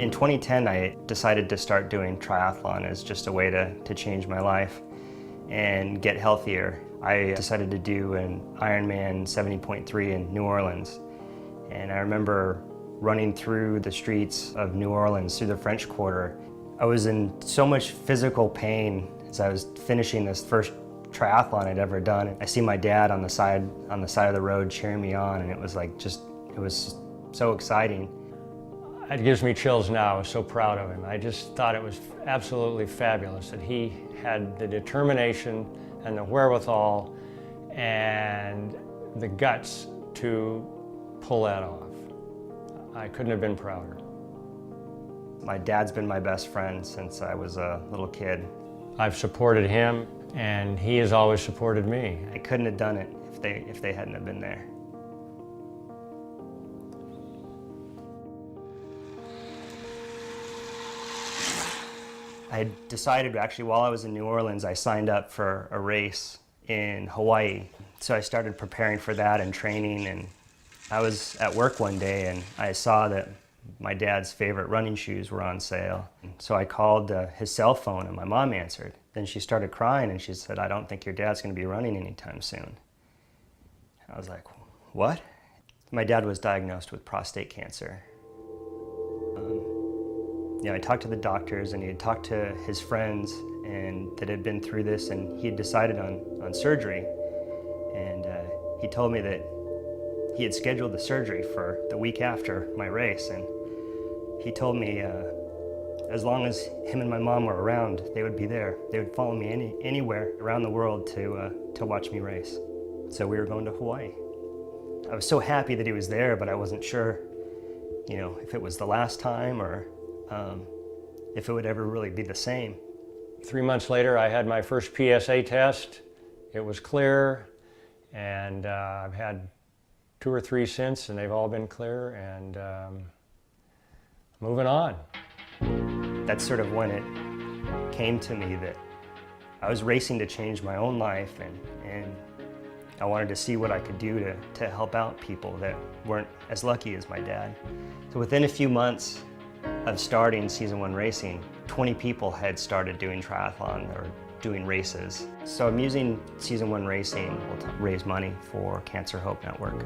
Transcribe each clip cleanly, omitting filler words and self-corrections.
In 2010, I decided to start doing triathlon as just a way to change my life and get healthier. I decided to do an Ironman 70.3 in New Orleans. And I remember running through the streets of New Orleans, through the French Quarter. I was in so much physical pain as I was finishing this first triathlon I'd ever done. I see my dad on the side of the road cheering me on, and it was like it was so exciting. It gives me chills now. I was so proud of him. I just thought it was absolutely fabulous that he had the determination and the wherewithal and the guts to pull that off. I couldn't have been prouder. My dad's been my best friend since I was a little kid. I've supported him, and he has always supported me. I couldn't have done it if they hadn't have been there. I decided, actually, while I was in New Orleans, I signed up for a race in Hawaii. So I started preparing for that and training, and I was at work one day and I saw that my dad's favorite running shoes were on sale. So I called his cell phone and my mom answered. Then she started crying and she said, "I don't think your dad's going to be running anytime soon." I was like, "What?" My dad was diagnosed with prostate cancer. I talked to the doctors and he had talked to his friends and that had been through this, and he had decided on surgery. And he told me that he had scheduled the surgery for the week after my race, and he told me as long as him and my mom were around, they would be there. They would follow me anywhere around the world to watch me race. So we were going to Hawaii. I was so happy that he was there, but I wasn't sure, if it was the last time or if it would ever really be the same. 3 months later, I had my first PSA test. It was clear, and I've had 2 or 3 since, and they've all been clear, and moving on. That's sort of when it came to me that I was racing to change my own life, and I wanted to see what I could do to help out people that weren't as lucky as my dad. So within a few months of starting Season 1 racing, 20 people had started doing triathlon or doing races. So I'm using Season 1 racing to raise money for Cancer Hope Network.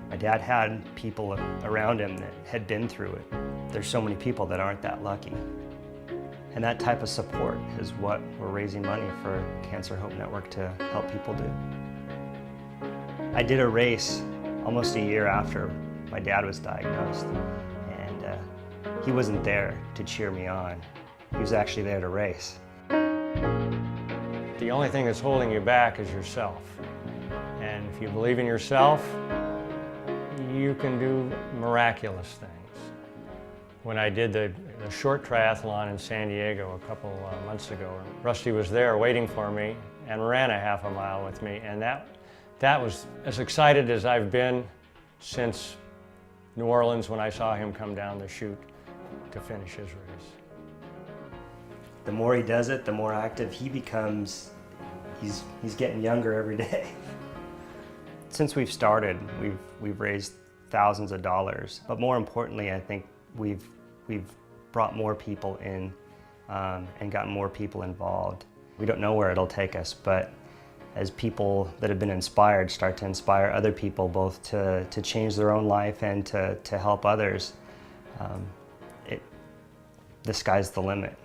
My dad had people around him that had been through it. There's so many people that aren't that lucky. And that type of support is what we're raising money for Cancer Hope Network to help people do. I did a race almost a year after my dad was diagnosed, and he wasn't there to cheer me on. He was actually there to race. The only thing that's holding you back is yourself. And if you believe in yourself, you can do miraculous things. When I did the short triathlon in San Diego a couple months ago, Rusty was there waiting for me and ran a half a mile with me, and that was as excited as I've been since New Orleans when I saw him come down the chute to finish his race. The more he does it, the more active he becomes. He's getting younger every day. Since we've started, we've raised thousands of dollars, but more importantly, I think we've brought more people in and gotten more people involved. We don't know where it'll take us, but as people that have been inspired start to inspire other people, both to change their own life and to help others, the sky's the limit.